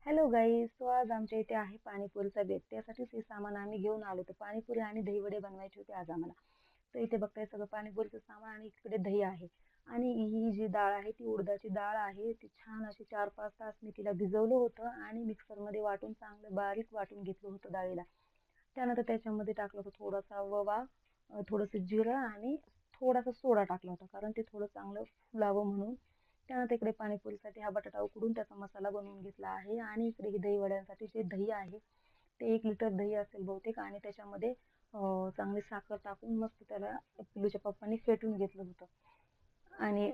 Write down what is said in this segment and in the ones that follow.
Hello guys, तो आज आमच्या इथे आहे पाणीपुरीचा बेत. त्यासाठीच हे सामान आम्ही घेऊन आलो. तर पाणीपुरी आणि दहीवडे बनवायचे होते आज आम्हाला. तर इथे बघताय सगळं पाणीपुरीचं सामान आणि इकडे दही आहे. आणि ही जी डाळ आहे ती उडदाची डाळ आहे. ती छान अशी 4-5 तास मी तिला भिजवलं होतं आणि मिक्सरमध्ये वाटून चांगलं बारीक वाटून घेतलं होतं डाळीला. त्यानंतर त्याच्यामध्ये टाकलं होतं थोडासा ओवा, थोडंसं जिरं आणि थोडासा सोडा टाकला होता, कारण ते थोडं चांगलं फुलावं म्हणून. त्यानंतर इकडे पाणीपुरीसाठी हा बटाटा उकडून त्याचा मसाला बनवून घेतला आहे. आणि इकडे ही दही वड्यांसाठी जे दही आहे ते 1 लिटर दही असेल बहुतेक. आणि त्याच्यामध्ये चांगली साखर टाकून मस्त त्याला पिलूच्या पप्पांनी फेटून घेतलं होतं. आणि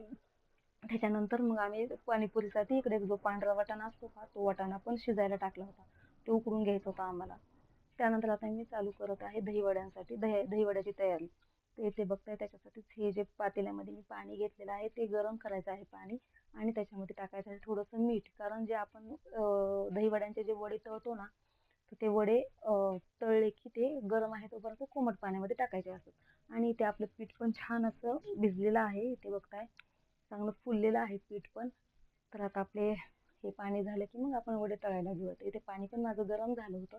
त्याच्यानंतर मग आम्ही पाणीपुरीसाठी इकडे जो पांढरा वाटाणा असतो का, तो वाटाणा पण शिजायला टाकला होता. तो उकडून घ्यायचा होता आम्हाला. त्यानंतर आता मी चालू करत आहे दहीवड्यांसाठी दहीवड्याची तयारी. तर इथे बघताय त्याच्यासाठीच हे जे पातेल्यामध्ये मी पाणी घेतलेलं आहे ते गरम करायचं आहे पाणी. आणि त्याच्यामध्ये टाकायचं आहे थोडंसं मीठ, कारण जे आपण दहीवड्यांचे जे वडे तळतो ना, तर ते वडे तळले की ते गरम आहे तोपर्यंत कोमट पाण्यामध्ये टाकायचे असतात. आणि इथे आपलं पीठ पण छान असं भिजलेलं आहे. इथे बघताय चांगलं फुललेलं आहे पीठ पण. तर आता आपले हे पाणी झालं की मग आपण वडे तळायला घेऊ. इथे पाणी पण माझं गरम झालं होतं.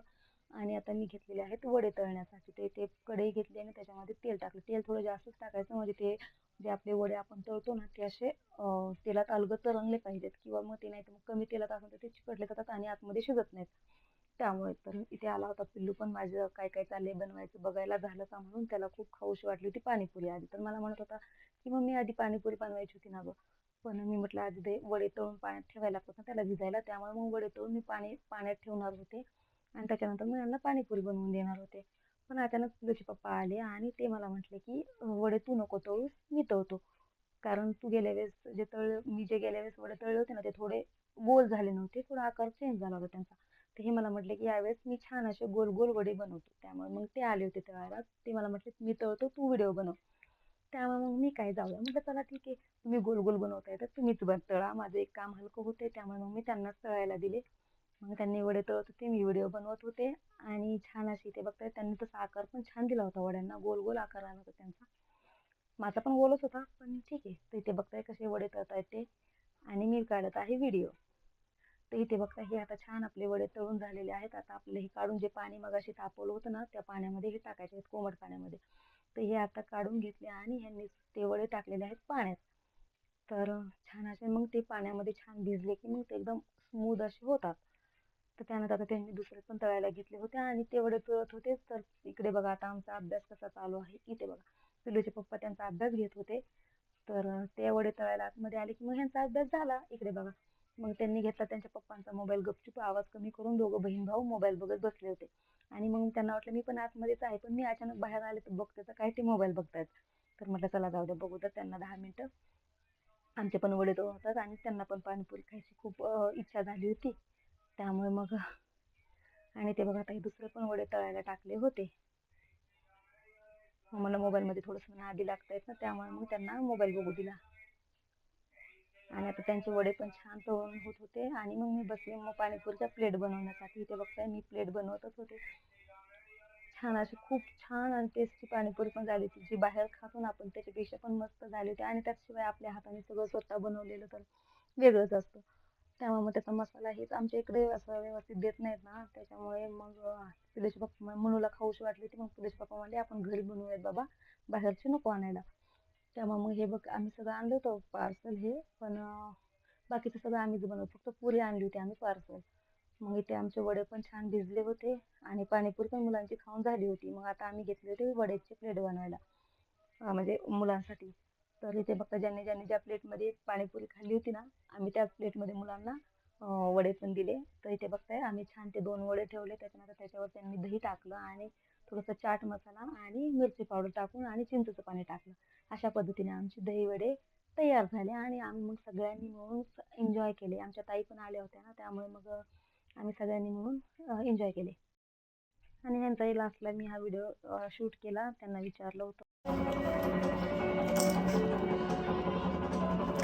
आणि आता मी घेतलेले आहेत वडे तळण्यासाठी. ते कढई घेतली आणि त्याच्यामध्ये तेल टाकलं. तेल थोडं जास्तच टाकायचं, म्हणजे ते जे आपले वडे आपण तळतो ना ते असे तेलात अलगद तरंगले पाहिजेत. किंवा मग ते नाही तर मग कमी तेलात असून तर ते चिकटले जातात आणि आतमध्ये शिजत नाहीत. त्यामुळे तर इथे आला होता पिल्लू पण माझं काय काय चाललंय बनवायचं बघायला, झालं का म्हणून. त्याला खूप खाऊशी वाटली होती पाणीपुरी आधी. तर मला म्हणत होता की मम्मी आधी पाणीपुरी बनवायची होती ना गं. पण मी म्हटलं आधी ते वडे तळून पाण्यात ठेवायला लागतात ना त्याला भिजायला, त्यामुळे मग वडे तळून मी पाण्यात ठेवणार होते. आणि त्याच्यानंतर मग यांना पाणीपुरी बनवून देणार होते. पण अचानक तुझे पप्पा आले आणि ते मला म्हटले की वडे तू नको तळूस, मी तळतो. कारण तू गेल्या वेळेस मी जे गेल्या वेळेस वडे तळले होते ना ते थोडे गोल झाले नव्हते, थोडा आकार चेंज झाला होता त्यांचा. तर हे मला म्हटले की यावेळेस मी छान असे गोल गोल वडे बनवतो. त्यामुळे मग ते आले होते तळायला. ते मला म्हटले मी तळतो, तू व्हिडिओ बनव. त्यामुळे मग मी काय जाऊया म्हटलं, चला ठीक आहे, तुम्ही गोल गोल बनवताय तर तुम्हीच तळा, माझं एक काम हलकं होते. त्यामुळे मग मी त्यांनाच तळायला दिले. मग त्यांनी वडे तळत होते, मी व्हिडिओ बनवत होते. आणि छान अशी ते बघताय त्यांनी तसा आकार पण छान दिला होता वड्यांना, गोल गोल आकार आला होता त्यांचा. माझा पण गोलच होता पण ठीक आहे. तर इथे बघताय कसे वडे तळतायत ते. आणि मी काढत आहे व्हिडिओ. तर इथे बघताय हे आता छान आपले वडे तळून झालेले आहेत. आता आपलं हे काढून जे पाणी मगाशी तापवलं होतं ना त्या पाण्यामध्ये हे टाकायचे आहेत, कोमट पाण्यामध्ये. तर हे आता काढून घेतले आणि ह्यांनी ते वडे टाकलेले आहेत पाण्यात. तर छान असे मग ते पाण्यामध्ये छान भिजले की मग ते एकदम स्मूथ असे होतात. तर त्यानंतर आता त्यांनी दुसरे पण तळायला घेतले होते आणि ते वडे तळत होते. तर इकडे बघा आता आमचा अभ्यास कसा चालू आहे. इथे बघा पिल्लूचे पप्पा त्यांचा अभ्यास घेत होते. तर ते वडे तळायला आतमध्ये आले की मग ह्यांचा अभ्यास झाला. इकडे बघा मग त्यांनी घेतला त्यांच्या पप्पांचा मोबाईल, गपचूप आवाज कमी करून दोघं बहीण भाऊ मोबाईल बघत बसले होते. आणि मग त्यांना वाटलं मी पण आतमध्येच आहे, पण मी अचानक बाहेर आले तर बघते तर काय ते मोबाईल बघतायत. तर म्हटलं चला जाऊ द्या, बघू तर त्यांना 10 मिनिटं. आमचे पण वडे तळून होतात आणि त्यांना पण पाणीपुरी खायची खूप इच्छा झाली होती. त्यामुळे मग आणि ते बघा आता हे दुसरे पण वडे तळायला टाकले होते. मग मला मोबाईलमध्ये थोडंसं नादी लागतायत ना, त्यामुळे मग त्यांना मोबाईल बघू दिला. आणि आता त्यांचे वडे पण छान तळून होत होते. आणि मग मी बसले मग पाणीपुरीच्या प्लेट बनवण्यासाठी. इथे बघताय मी प्लेट बनवतच होते. छान अशी खूप छान आणि टेस्टी पाणीपुरी पण झाली होती. जी बाहेर खातो ना आपण त्याच्यापेक्षा पण मस्त झाली होती. आणि त्याशिवाय आपल्या हाताने सगळं स्वतः बनवलेलं तर वेगळंच असतं. त्यामुळे मग त्याचा मसाला हेच आमच्या इकडे असं व्यवस्थित देत नाहीत ना, त्याच्यामुळे मग पिलेचे पप्पा मनूला खाऊशी वाटली होती. मग पिलेचे पप्पा म्हणले आपण घरी बनवूयात बाबा, बाहेरचे नको आणायला. त्यामुळे मग हे बघ आम्ही सगळं आणलं होतं पार्सल हे, पण बाकीचं सगळं आम्हीच बनवतो. फक्त पुरी आणली होती आम्ही पार्सल. मग इथे आमचे वडे पण छान भिजले होते आणि पाणीपुरी पण मुलांची खाऊन झाली होती. मग आता आम्ही घेतले होते वड्याची प्लेट बनवायला, म्हणजे मुलांसाठी. तर इथे बघता ज्यांनी ज्यांनी ज्या प्लेटमध्ये पाणीपुरी खाल्ली होती ना, आम्ही त्याच प्लेटमध्ये मुलांना वडे पण दिले. तर इथे बघताय आम्ही छान ते 2 वडे ठेवले. त्याच्यानंतर त्याच्यावर त्यांनी दही टाकलं आणि थोडंसं चाट मसाला आणि मिरची पावडर टाकून आणि चिंचेचं पाणी टाकलं. अशा पद्धतीने आमचे दही वडे तयार झाले आणि आम्ही मग सगळ्यांनी मिळून एन्जॉय केले. आमच्या ताई पण आल्या होत्या ना, त्यामुळे मग आम्ही सगळ्यांनी मिळून एन्जॉय केले. आणि ह्यांचाही लास्टला मी हा व्हिडिओ शूट केला, त्यांना विचारलं होतं.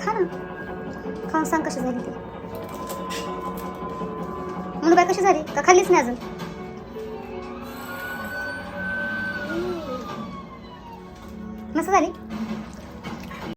खा ना, खाऊन सांग कशी झाली ती. म्हणून बाय कशी झाली का खाल्लीच नाही अजून. मस्त झाली.